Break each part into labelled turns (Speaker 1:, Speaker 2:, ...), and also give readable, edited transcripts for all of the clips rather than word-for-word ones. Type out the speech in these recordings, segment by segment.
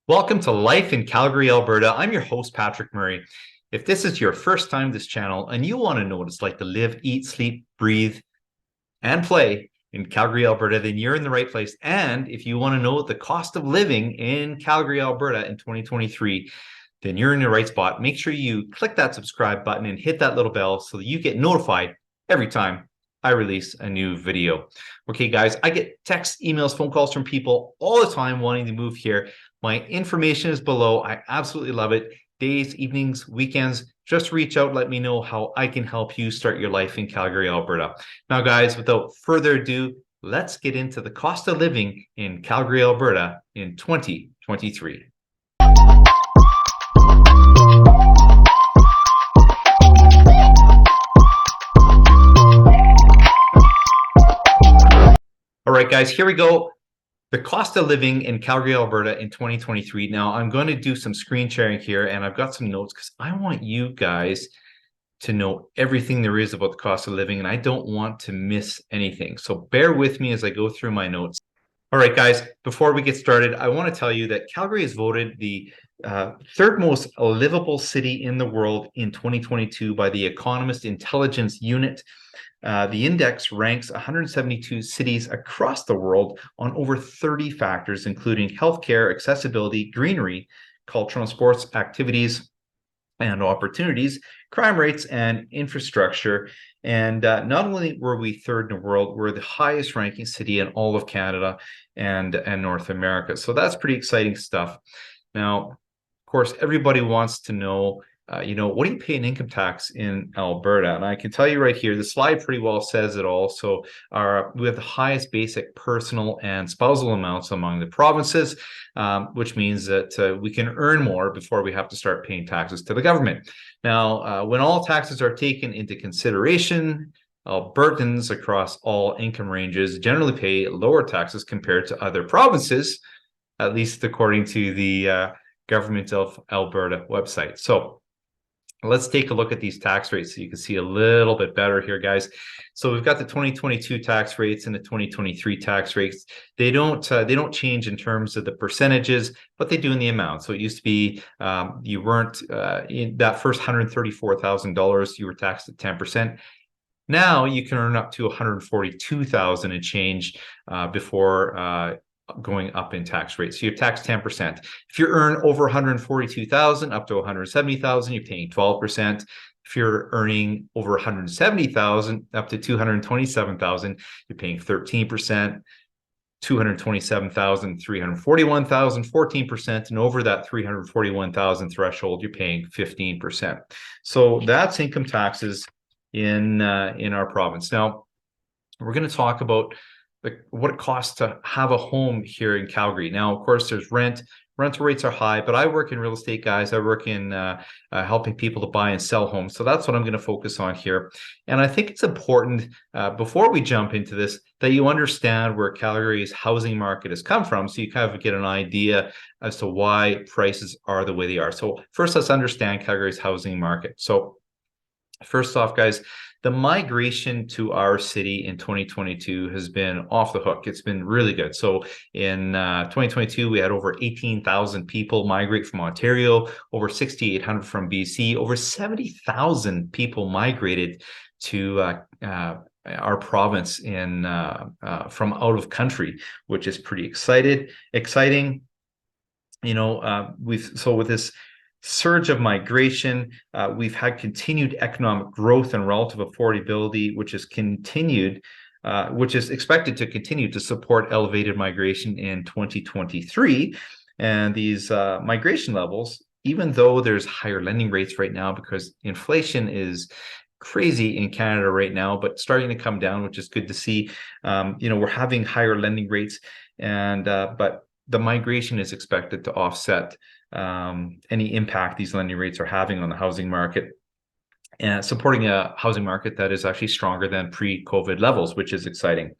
Speaker 1: Welcome to Life in Calgary, Alberta. I'm your host, Patrick Murray. If this is your first time to this channel and you want to know what it's like to live, eat, sleep, breathe, and play in Calgary, Alberta, then you're in the right place. And if you want to know the cost of living in Calgary, Alberta in 2023, then you're in the right spot. Make sure you click that subscribe button and hit that little bell so that you get notified every time I release a new video. Okay, guys, I get texts, emails, phone calls from people all the time wanting to move here. My information is below. I absolutely love it. Days, evenings, weekends, just reach out. Let me know how I can help you start your life in Calgary, Alberta. Now, guys, without further ado, let's get into the cost of living in Calgary, Alberta in 2023. All right, guys, here we go. The cost of living in Calgary, Alberta in 2023. Now, I'm going to do some screen sharing here, and I've got some notes because I want you guys to know everything there is about the cost of living, and I don't want to miss anything. So bear with me as I go through my notes. All right, guys, before we get started, I want to tell you that Calgary is voted the third most livable city in the world in 2022 by the Economist Intelligence Unit. The index ranks 172 cities across the world on over 30 factors, including healthcare, accessibility, greenery, cultural and sports activities and opportunities, crime rates, and infrastructure. And not only were we third in the world, we're the highest ranking city in all of Canada and North America. So that's pretty exciting stuff. Now, of course, everybody wants to know, what do you pay in income tax in Alberta? And I can tell you right here, the slide pretty well says it all. So we have the highest basic personal and spousal amounts among the provinces, which means that we can earn more before we have to start paying taxes to the government. Now, when all taxes are taken into consideration, Albertans across all income ranges generally pay lower taxes compared to other provinces, at least according to the Government of Alberta website. So let's take a look at these tax rates so you can see a little bit better here, guys. So we've got the 2022 tax rates and the 2023 tax rates. They don't change in terms of the percentages, but they do in the amount. So it used to be you weren't in that first $134,000, you were taxed at 10%. Now you can earn up to 142,000 and change before going up in tax rates. So you're taxed 10%. If you earn over 142,000 up to 170,000, you're paying 12%. If you're earning over 170,000 up to 227,000, you're paying 13%. 227,000, 341,000, 14%, and over that 341,000 threshold, you're paying 15%. So that's income taxes in our province. Now, we're going to talk about what it costs to have a home here in Calgary. Now, of course, there's rent. Rental rates are high, but I work in real estate, guys. I work in helping people to buy and sell homes. So that's what I'm going to focus on here. And I think it's important, before we jump into this, that you understand where Calgary's housing market has come from, so you kind of get an idea as to why prices are the way they are. So first, let's understand Calgary's housing market. So first off, guys, the migration to our city in 2022 has been off the hook. It's been really good. So in 2022, we had over 18,000 people migrate from Ontario, over 6,800 from BC, over 70,000 people migrated to our province from out of country, which is pretty exciting. With this surge of migration, we've had continued economic growth and relative affordability, which is expected to continue to support elevated migration in 2023. And these migration levels, even though there's higher lending rates right now because inflation is crazy in Canada right now, but starting to come down, which is good to see. We're having higher lending rates, but the migration is expected to offset any impact these lending rates are having on the housing market, and supporting a housing market that is actually stronger than pre-COVID levels, which is exciting.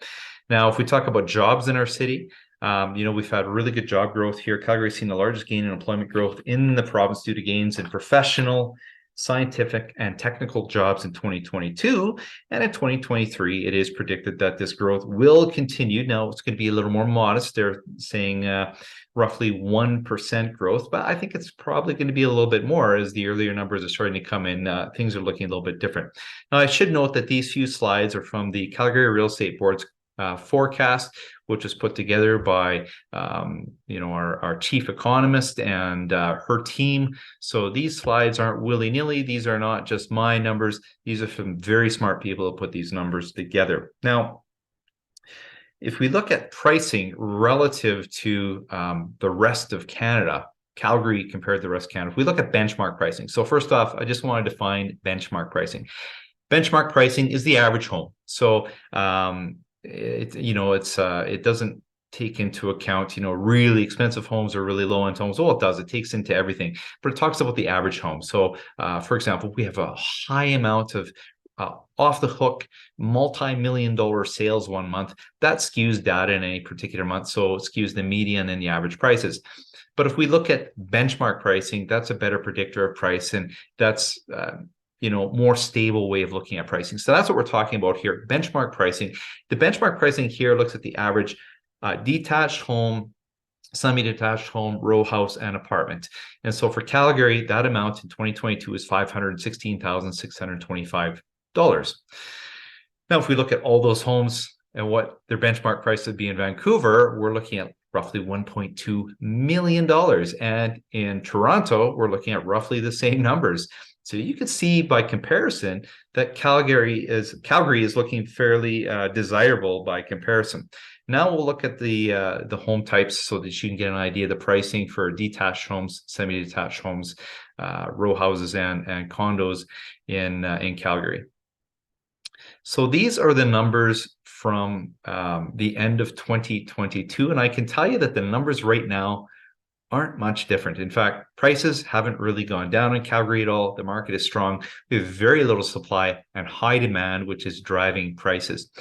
Speaker 1: Now, if we talk about jobs in our city, we've had really good job growth here. Calgary's seen the largest gain in employment growth in the province due to gains in professional, scientific and technical jobs in 2022. And in 2023, it is predicted that this growth will continue. Now, it's going to be a little more modest. They're saying roughly 1% growth, but I think it's probably going to be a little bit more as the earlier numbers are starting to come in. Things are looking a little bit different. Now, I should note that these few slides are from the Calgary Real Estate Board's forecast, which was put together by our chief economist and her team. So these slides aren't willy-nilly. These are not just my numbers. These are from very smart people who put these numbers together. Now, if we look at pricing relative to the rest of Canada, Calgary compared to the rest of Canada, if we look at benchmark pricing. So first off, I just want to define benchmark pricing. Benchmark pricing is the average home. So it doesn't take into account, really expensive homes or really low-end homes. Well, it does. It takes into everything, but it talks about the average home. So, for example, we have a high amount of off-the-hook, multi-million-dollar sales one month. That skews data in any particular month, so it skews the median and the average prices. But if we look at benchmark pricing, that's a better predictor of price, and that's more stable way of looking at pricing. So that's what we're talking about here, benchmark pricing. The benchmark pricing here looks at the average detached home, semi-detached home, row house, and apartment. And so for Calgary, that amount in 2022 is $516,625. Now, if we look at all those homes and what their benchmark price would be in Vancouver, we're looking at roughly $1.2 million. And in Toronto, we're looking at roughly the same numbers. So you can see by comparison that Calgary is looking fairly desirable by comparison. Now we'll look at the home types so that you can get an idea of the pricing for detached homes, semi-detached homes, row houses, and condos in Calgary. So these are the numbers from the end of 2022, and I can tell you that the numbers right now aren't much different. In fact, prices haven't really gone down in Calgary at all. The market is strong. We have very little supply and high demand, which is driving prices.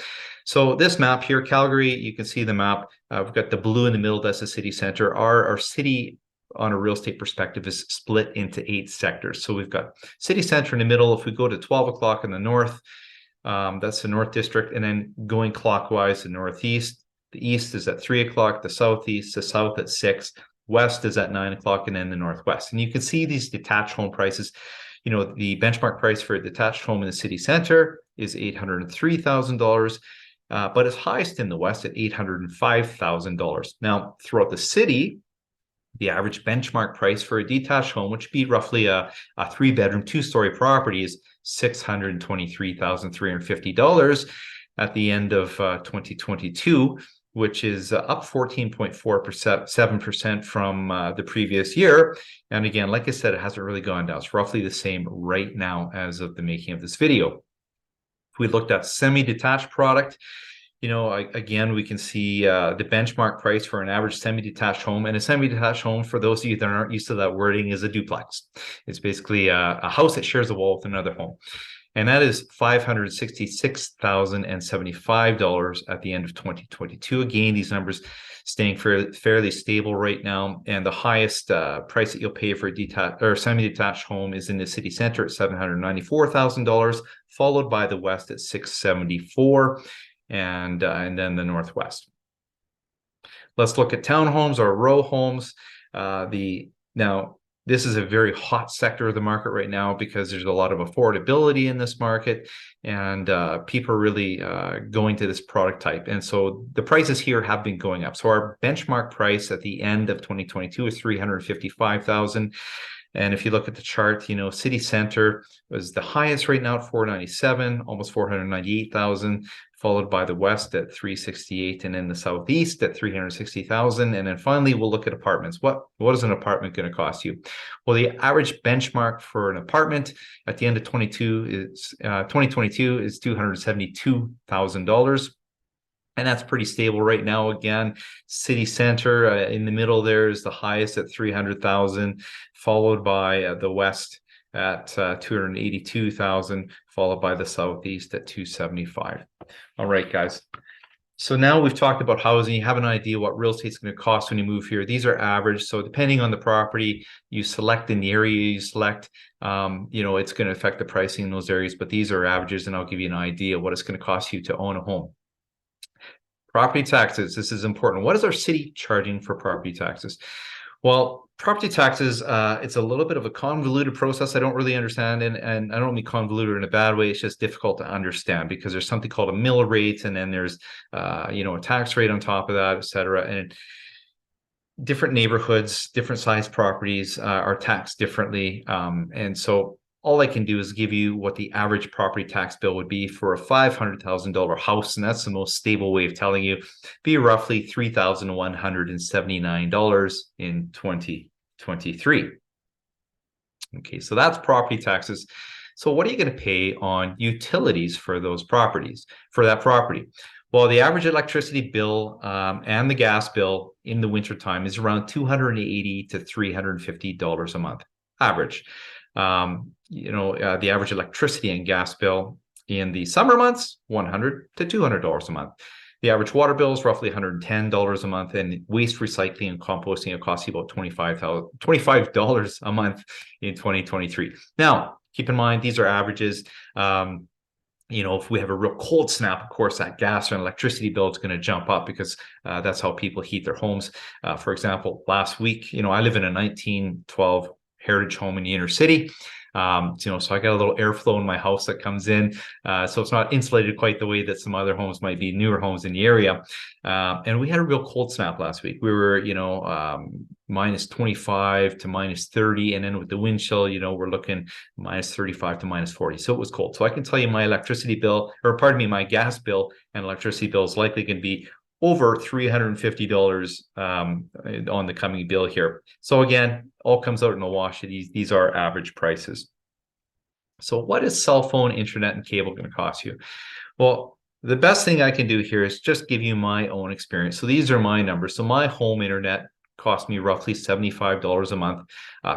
Speaker 1: So this map here, Calgary, you can see the map. We've got the blue in the middle. That's the city center. Our city, on a real estate perspective, is split into 8 sectors. So we've got city center in the middle. If we go to 12 o'clock in the north, that's the North District. And then going clockwise, the northeast. The east is at 3 o'clock, the southeast, the south at 6. West is at 9 o'clock, and then the northwest. And you can see these detached home prices. The benchmark price for a detached home in the city center is $803,000, but it's highest in the west at $805,000. Now, throughout the city, the average benchmark price for a detached home, which would be roughly a 3-bedroom, 2-story property, is $623,350 at the end of 2022. Which is up 14.47% from the previous year. And again, like I said, it hasn't really gone down. It's roughly the same right now as of the making of this video. If we looked at semi-detached product, again, we can see the benchmark price for an average semi-detached home. And a semi-detached home, for those of you that aren't used to that wording, is a duplex. It's basically a house that shares a wall with another home. And that is $566,075 at the end of 2022. Again, these numbers staying fairly stable right now. And the highest price that you'll pay for a detached or semi-detached home is in the city center at $794,000, followed by the west at $674,000, and then the northwest. Let's look at townhomes or row homes. Now, this is a very hot sector of the market right now because there's a lot of affordability in this market, and people are really going to this product type. And so the prices here have been going up. So our benchmark price at the end of 2022 is $355,000. And if you look at the chart, city center was the highest right now at $497,000, almost $498,000, followed by the west at $368,000, and then the southeast at $360,000. And then finally, we'll look at apartments. What is an apartment going to cost you? Well, the average benchmark for an apartment at the end of 2022 is $272,000. And that's pretty stable right now. Again, city center in the middle there is the highest at $300,000, followed by the west at $282,000, followed by the southeast at $275,000. All right, guys. So now we've talked about housing. You have an idea what real estate is going to cost when you move here. These are average. So depending on the property you select in the area you select, it's going to affect the pricing in those areas. But these are averages, and I'll give you an idea what it's going to cost you to own a home. Property taxes. This is important. What is our city charging for property taxes? Well, property taxes, it's a little bit of a convoluted process. I don't really understand, and I don't mean convoluted in a bad way. It's just difficult to understand because there's something called a mill rate, and then there's, a tax rate on top of that, et cetera. And different neighborhoods, different size properties are taxed differently. And so all I can do is give you what the average property tax bill would be for a $500,000 house. And that's the most stable way of telling you, be roughly $3,179 in 2023. Okay, so that's property taxes. So what are you going to pay on utilities for those properties, for that property? Well, the average electricity bill and the gas bill in the wintertime is around $280 to $350 a month, average. The average electricity and gas bill in the summer months, $100 to $200 a month. The average water bill is roughly $110 a month, and waste recycling and composting, it costs you about $25 a month in 2023. Now, keep in mind, these are averages. If we have a real cold snap, of course, that gas and electricity bill is going to jump up because that's how people heat their homes. For example, last week, I live in a 1912 heritage home in the inner city. So I got a little airflow in my house that comes in. So it's not insulated quite the way that some other homes might be, newer homes in the area. And we had a real cold snap last week. We were, minus 25 to minus 30. And then with the wind chill, we're looking minus 35 to minus 40. So it was cold. So I can tell you my my gas bill and electricity bill is likely going to be over $350 on the coming bill here. So again, all comes out in the wash. These are average prices. So what is cell phone, internet, and cable going to cost you? Well, the best thing I can do here is just give you my own experience. So these are my numbers. So my home internet cost me roughly $75 a month.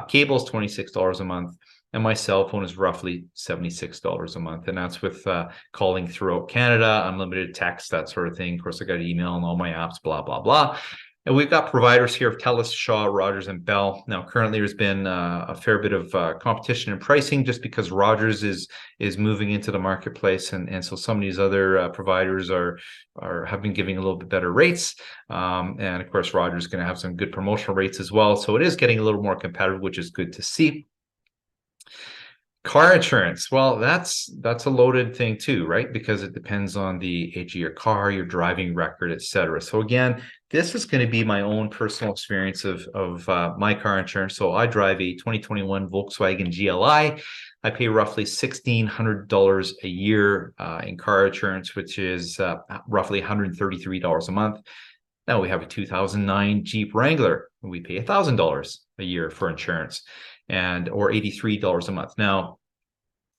Speaker 1: Cable is $26 a month. And my cell phone is roughly $76 a month. And that's with calling throughout Canada, unlimited text, that sort of thing. Of course, I got email and all my apps, blah, blah, blah. And we've got providers here of TELUS, Shaw, Rogers, and Bell. Now, currently, there's been a fair bit of competition in pricing just because Rogers is moving into the marketplace. And so some of these other providers have been giving a little bit better rates. And of course, Rogers is going to have some good promotional rates as well. So it is getting a little more competitive, which is good to see. Car insurance, well, that's a loaded thing too, right? Because it depends on the age of your car, your driving record, etc. So again, this is going to be my own personal experience of my car insurance. So I drive a 2021 Volkswagen GLI. I pay roughly $1,600 a year in car insurance, which is roughly $133 a month. Now we have a 2009 Jeep Wrangler, and we pay $1,000 a year for insurance, or $83 a month. Now,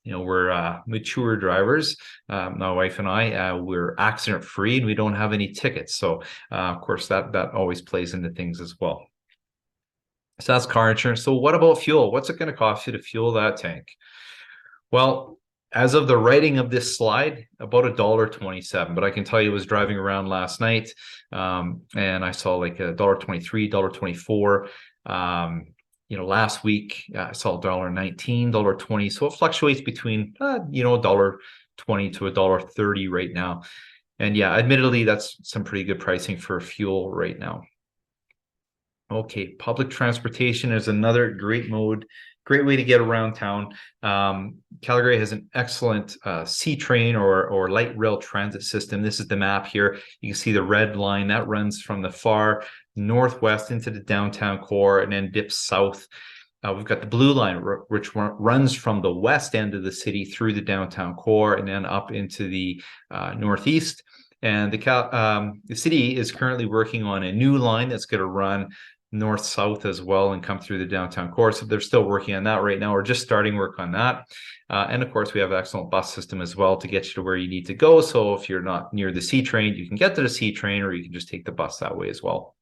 Speaker 1: we're mature drivers. My wife and I, we're accident free, and we don't have any tickets. So, of course, that always plays into things as well. So that's car insurance. So what about fuel? What's it going to cost you to fuel that tank? Well, as of the writing of this slide, about $1.27. But I can tell you, I was driving around last night, and I saw like $1.23, $1.24. Last week I saw $1.19, $1.20. So it fluctuates between $1.20 to $1.30 right now. And yeah, admittedly, that's some pretty good pricing for fuel right now. Okay, public transportation is another great way to get around town. Calgary has an excellent C train or light rail transit system. This is the map here. You can see the red line that runs from the far northwest into the downtown core and then dips south. We've got the blue line, which runs from the west end of the city through the downtown core and then up into the northeast. And the city is currently working on a new line that's going to run north-south as well and come through the downtown core. So they're still working on that right now. We're just starting work on that. And of course, we have an excellent bus system as well to get you to where you need to go. So if you're not near the C train, you can get to the C train, or you can just take the bus that way as well.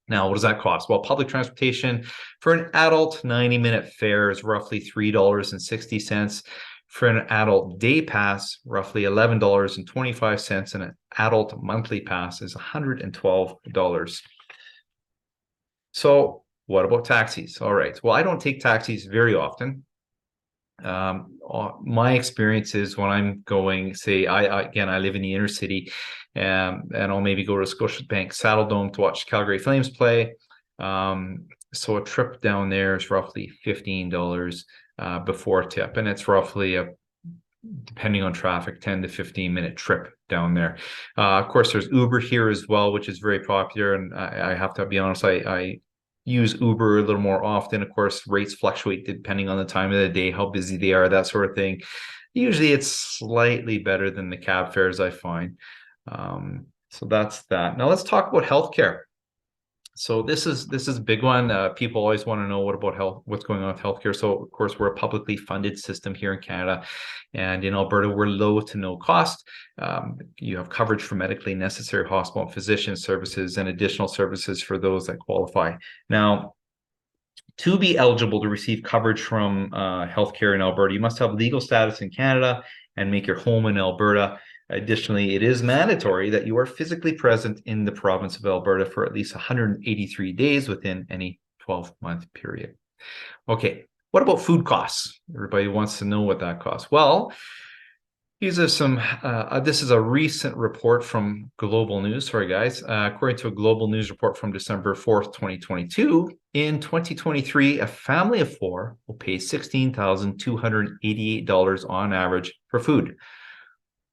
Speaker 1: Now, what does that cost? Well, public transportation for an adult 90-minute fare is roughly $3.60. For an adult day pass, roughly $11.25, and an adult monthly pass is $112. So what about taxis? All right. Well, I don't take taxis very often. My experience is when I'm going, say, I live in the inner city, and I'll maybe go to Scotiabank Saddledome to watch Calgary Flames play. So a trip down there is roughly $15 before tip, and it's roughly depending on traffic, 10 to 15-minute trip down there. Of course, there's Uber here as well, which is very popular, and I have to be honest, I use Uber a little more often. Of course, rates fluctuate depending on the time of the day, how busy they are, that sort of thing. Usually it's slightly better than the cab fares, I find. So that's that. Now let's talk about healthcare. So this is a big one. People always want to know what's going on with healthcare. So of course, we're a publicly funded system here in Canada, and in Alberta, we're low to no cost. You have coverage for medically necessary hospital and physician services, and additional services for those that qualify. Now, to be eligible to receive coverage from healthcare in Alberta, you must have legal status in Canada and make your home in Alberta. Additionally, it is mandatory that you are physically present in the province of Alberta for at least 183 days within any 12-month period. Okay, what about food costs? Everybody wants to know what that costs. Well, these are some, this is a recent report from Global News. Sorry, guys. According to a Global News report from December 4th, 2022, in 2023, a family of four will pay $16,288 on average for food.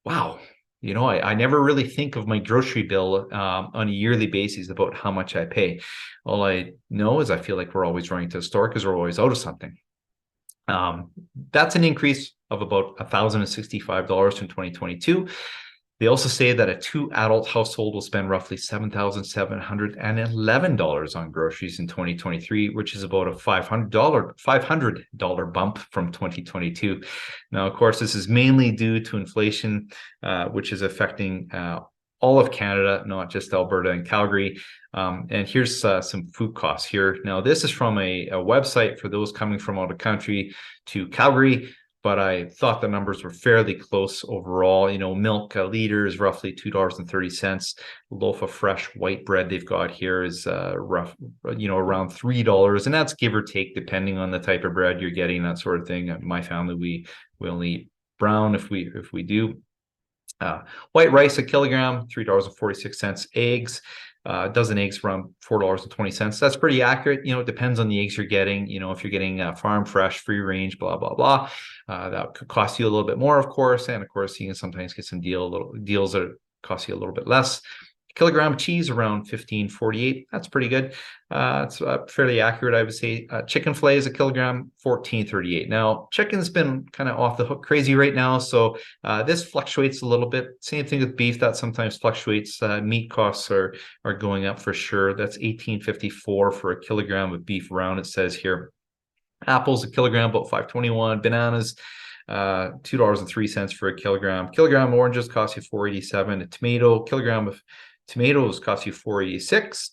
Speaker 1: Wow. You know, I never really think of my grocery bill on a yearly basis about how much I pay. All I know is I feel like we're always running to the store because we're always out of something. That's an increase of about $1,065 in 2022. They also say that a two-adult household will spend roughly $7,711 on groceries in 2023, which is about a $500 bump from 2022. Now, of course, this is mainly due to inflation, which is affecting all of Canada, not just Alberta and Calgary. And here's some food costs here. Now, this is from a website for those coming from out of country to Calgary, but I thought the numbers were fairly close overall. You know, milk, a liter is roughly $2.30. A loaf of fresh white bread they've got here is around $3, and that's give or take depending on the type of bread you're getting, that sort of thing. My family, we only eat brown if we do. White rice, a kilogram, $3.46. Eggs, a dozen eggs around $4.20. That's pretty accurate. You know, it depends on the eggs you're getting. You know, if you're getting farm fresh, free range, blah, blah, blah, that could cost you a little bit more, of course. And of course, you can sometimes get some deals that cost you a little bit less. Kilogram of cheese around $15.48. That's pretty good. It's fairly accurate, I would say. Chicken fillets, a kilogram, $14.38. Now, chicken's been kind of off the hook crazy right now, so this fluctuates a little bit. Same thing with beef, that sometimes fluctuates. Meat costs are going up for sure. That's $18.54 for a kilogram of beef round, it says here. Apples, a kilogram, about $5.21. Bananas, $2.03 for a kilogram. Kilogram of oranges costs you $4.87. A tomato, kilogram of tomatoes cost you $4.86.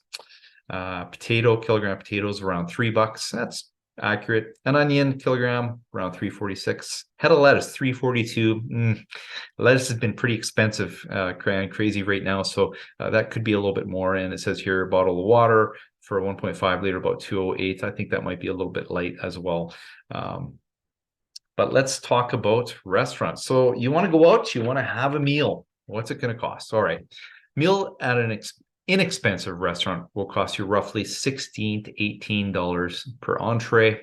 Speaker 1: Kilogram potatoes around $3. That's accurate. An onion, kilogram, around $3.46. Head of lettuce, $3.42. Lettuce has been pretty expensive, crazy right now, so that could be a little bit more. And it says here, a bottle of water for a 1.5 liter, about $2.08. I think that might be a little bit light as well. But let's talk about restaurants. So you want to go out, you want to have a meal. What's it going to cost? All right. Meal at an inexpensive restaurant will cost you roughly $16 to $18 per entree.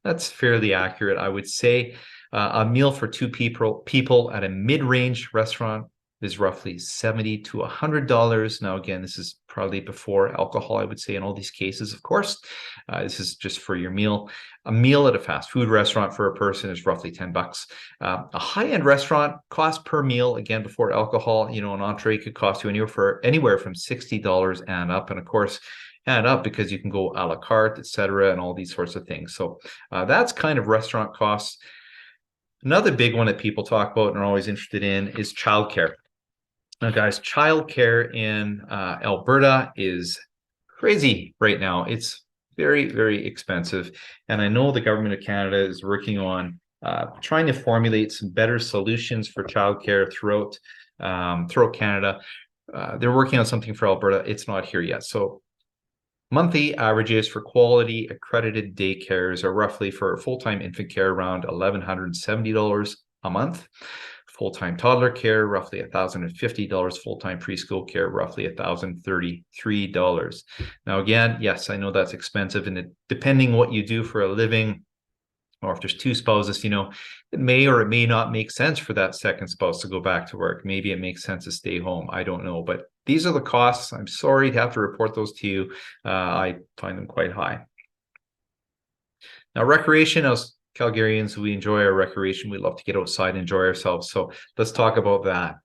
Speaker 1: That's fairly accurate, I would say. A meal for two people at a mid-range restaurant is roughly $70 to $100. Now, again, this is probably before alcohol, I would say, in all these cases, of course. This is just for your meal. A meal at a fast food restaurant for a person is roughly $10. A high-end restaurant cost per meal, again, before alcohol, you know, an entree could cost you anywhere from $60 and up. And of course, and up because you can go a la carte, etc., and all these sorts of things. So that's kind of restaurant costs. Another big one that people talk about and are always interested in is childcare. Now, guys, childcare in Alberta is crazy right now. It's very, very expensive. And I know the government of Canada is working on trying to formulate some better solutions for childcare throughout Canada. They're working on something for Alberta. It's not here yet. So monthly averages for quality accredited daycares are roughly, for full-time infant care, around $1,170 a month. Full-time toddler care, roughly $1,050. Full-time preschool care, roughly $1,033. Now, again, yes, I know that's expensive, and depending what you do for a living, or if there's two spouses, it may or it may not make sense for that second spouse to go back to work. Maybe it makes sense to stay home. I don't know, but these are the costs. I'm sorry to have to report those to you. I find them quite high. Now, recreation, as Calgarians, we enjoy our recreation. We love to get outside and enjoy ourselves. So let's talk about that.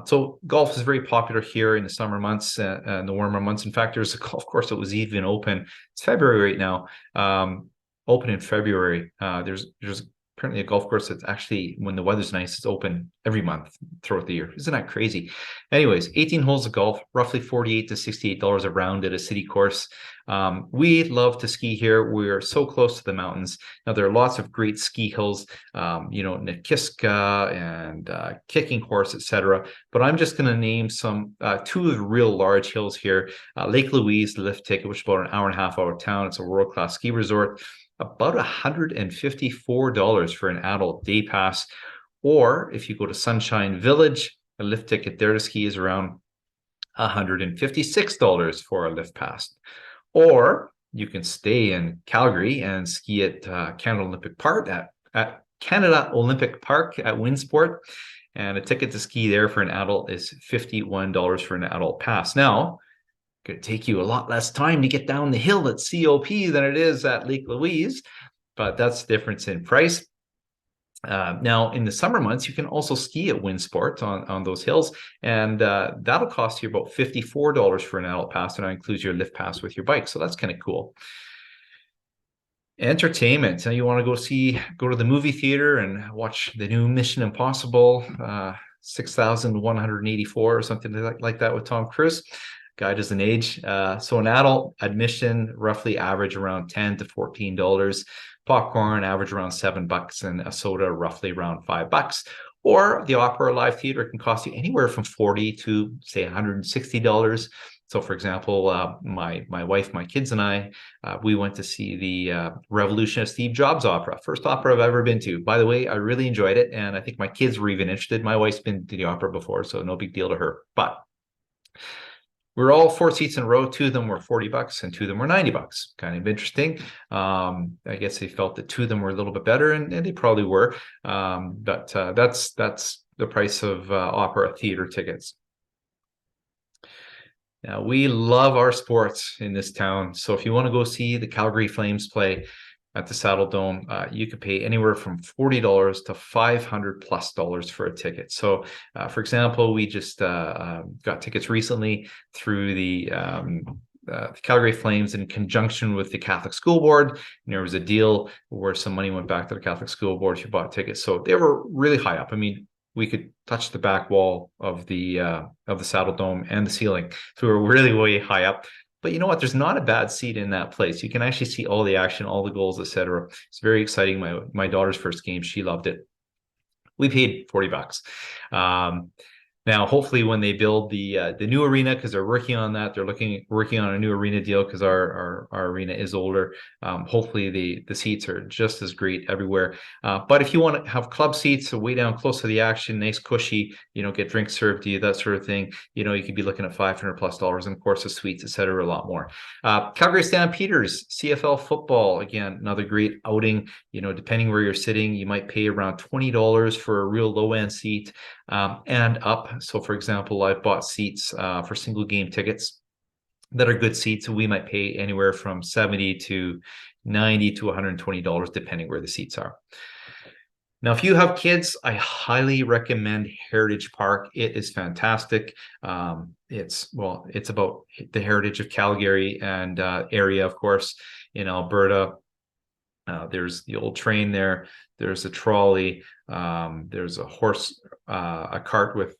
Speaker 1: So golf is very popular here in the summer months and the warmer months. In fact, there's a golf course that was even open. It's February right now. Open in February. There's apparently a golf course that's actually, when the weather's nice, it's open every month throughout the year. Isn't that crazy? Anyways, 18 holes of golf, roughly $48 to $68 a round at a city course. We love to ski here. We're so close to the mountains. Now, there are lots of great ski hills, Nikiska and Kicking Horse, etc. But I'm just going to name two of the real large hills here. Lake Louise, the lift ticket, which is about an hour and a half out of town. It's a world-class ski resort. About $154 for an adult day pass. Or if you go to Sunshine Village, a lift ticket there to ski is around $156 for a lift pass. Or you can stay in Calgary and ski at Canada Olympic Park at Canada Olympic Park at Winsport. And a ticket to ski there for an adult is $51 for an adult pass. Now, going to take you a lot less time to get down the hill at COP than it is at Lake Louise, but that's the difference in price. Now, in the summer months, you can also ski at Winsport on those hills, and that'll cost you about $54 for an adult pass, and that includes your lift pass with your bike, so that's kind of cool. Entertainment. Now, you want to go to the movie theater and watch the new Mission Impossible 6,184 or something like that with Tom Cruise. Guy doesn't age. So an adult admission roughly average around $10 to $14. Popcorn average around $7, and a soda roughly around $5. Or the opera live theater can cost you anywhere from $40 to say $160. So, for example, my wife, my kids, and I, we went to see the Revolution of Steve Jobs opera. First opera I've ever been to. By the way, I really enjoyed it, and I think my kids were even interested. My wife's been to the opera before, so no big deal to her. But we're all 4 seats in a row. 2 of them were $40 and 2 of them were $90. Kind of interesting. I guess they felt that 2 of them were a little bit better, and they probably were. But that's the price of opera theater tickets. Now, we love our sports in this town. So if you want to go see the Calgary Flames play at the Saddle Dome, you could pay anywhere from $40 to $500+ for a ticket. So, for example, we just got tickets recently through the Calgary Flames in conjunction with the Catholic School Board. And there was a deal where some money went back to the Catholic School Board who bought tickets. So they were really high up. I mean, we could touch the back wall of the Saddle Dome and the ceiling. So we were really way high up. But you know what? There's not a bad seat in that place. You can actually see all the action, all the goals, etc. It's very exciting. My daughter's first game, she loved it. We paid $40. Now, hopefully, when they build the new arena, because they're working on that, they're working on a new arena deal because our arena is older. Hopefully, the seats are just as great everywhere. But if you want to have club seats, so way down close to the action, nice cushy, get drinks served to you, that sort of thing. You could be looking at $500+, and of course, the suites, etc., a lot more. Calgary Stampeders, CFL football, again, another great outing. Depending where you're sitting, you might pay around $20 for a real low end seat. And up. So, for example, I've bought seats for single game tickets that are good seats. We might pay anywhere from $70 to $90 to $120, depending where the seats are. Now, if you have kids, I highly recommend Heritage Park. It is fantastic. It's about the heritage of Calgary and area, of course, in Alberta. There's the old train there. There's a trolley. There's a cart with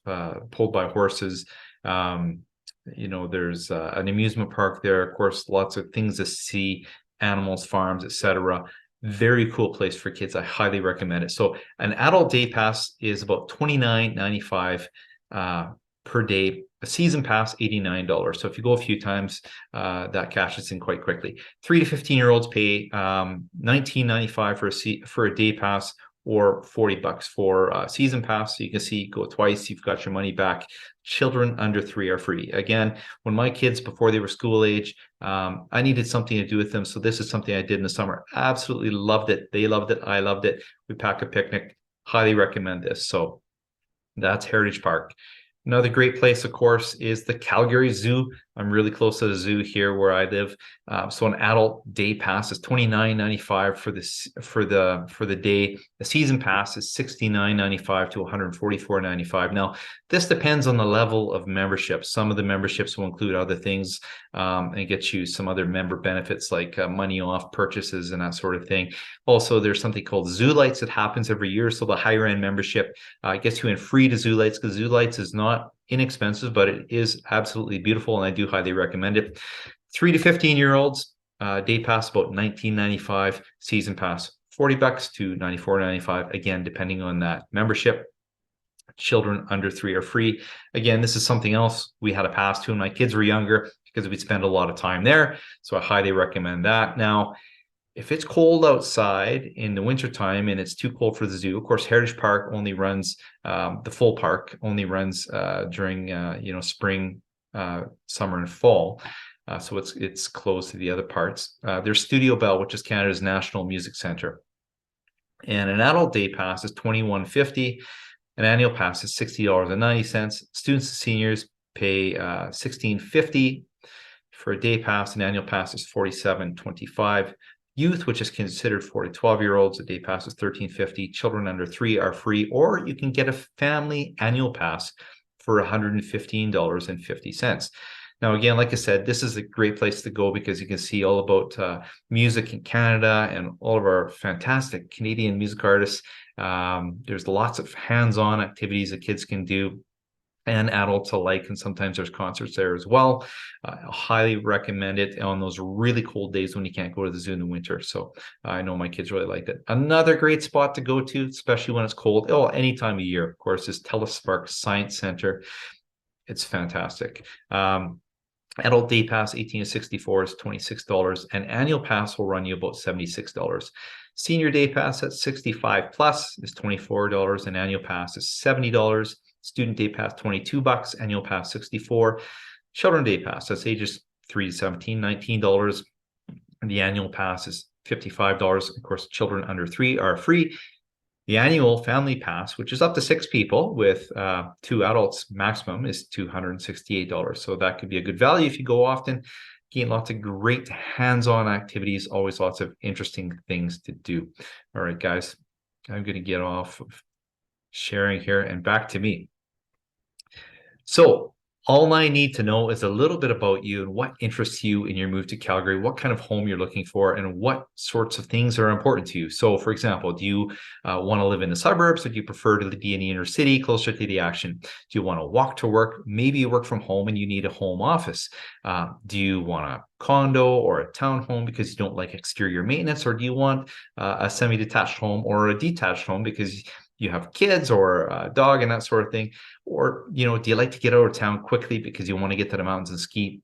Speaker 1: pulled by horses. There's an amusement park there. Of course, lots of things to see, animals, farms, etc. Very cool place for kids. I highly recommend it. So an adult day pass is about $29.95 per day. A season pass, $89. So if you go a few times, that cashes in quite quickly. 3 to 15-year-olds pay $19.95 for a day pass, or $40 for a season pass. So you can see, go twice, you've got your money back. Children under 3 are free. Again, when my kids, before they were school age, I needed something to do with them. So this is something I did in the summer. Absolutely loved it. They loved it. I loved it. We pack a picnic. Highly recommend this. So that's Heritage Park. Another great place, of course, is the Calgary Zoo. I'm really close to the zoo here where I live. So an adult day pass is $29.95 for the day. The season pass is $69.95 to $144.95. Now, this depends on the level of membership. Some of the memberships will include other things and get you some other member benefits like money off purchases and that sort of thing. Also, there's something called Zoo Lights that happens every year. So the higher end membership gets you in free to Zoo Lights, because Zoo Lights is not inexpensive, but it is absolutely beautiful, and I do highly recommend it. 3 to 15-year-olds, day pass about $19.95, season pass $40 to $94.95, again depending on that membership. Children under 3 are free. Again, this is something else we had a pass to when my kids were younger, because we'd spend a lot of time there, so I highly recommend that. Now, if it's cold outside in the wintertime and it's too cold for the zoo, of course, Heritage Park only runs, the full park only runs during, spring, summer, and fall. So it's closed to the other parts. There's Studio Bell, which is Canada's National Music Centre. And an adult day pass is $21.50. An annual pass is $60.90. Students and seniors pay $16.50 for a day pass. An annual pass is $47.25. Youth, which is considered 4 to 12-year-olds, a day pass is $13.50. Children under 3 are free, or you can get a family annual pass for $115.50. Now, again, like I said, this is a great place to go because you can see all about music in Canada and all of our fantastic Canadian music artists. There's lots of hands-on activities that kids can do, and adults alike, and sometimes there's concerts there as well. I highly recommend it on those really cold days when you can't go to the zoo in the winter. So I know my kids really liked it. Another great spot to go to, especially when it's cold, any time of year, of course, is Telespark Science Center. It's fantastic. Adult day pass 18 to 64 is $26. An annual pass will run you about $76. Senior day pass at 65 plus is $24. An annual pass is $70. Student day pass $22, annual pass $64. Children day pass, that's ages 3 to 17, $19. And the annual pass is $55. Of course, children under 3 are free. The annual family pass, which is up to 6 people with 2 adults maximum, is $268. So that could be a good value if you go often. Again, lots of great hands-on activities, always lots of interesting things to do. All right, guys, I'm going to get off of sharing here and back to me. So all I need to know is a little bit about you and what interests you in your move to Calgary, what kind of home you're looking for, and what sorts of things are important to you. So, for example, do you want to live in the suburbs, or do you prefer to be in the inner city, closer to the action? Do you want to walk to work? Maybe you work from home and you need a home office. Do you want a condo or a townhome because you don't like exterior maintenance, or do you want a semi-detached home or a detached home because you have kids or a dog and that sort of thing? Or, do you like to get out of town quickly because you want to get to the mountains and ski?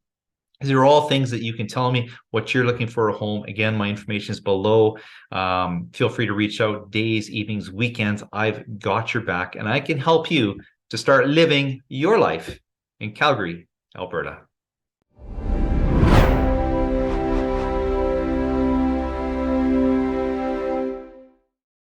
Speaker 1: These are all things that you can tell me what you're looking for a home. Again, my information is below. Feel free to reach out days, evenings, weekends. I've got your back, and I can help you to start living your life in Calgary, Alberta.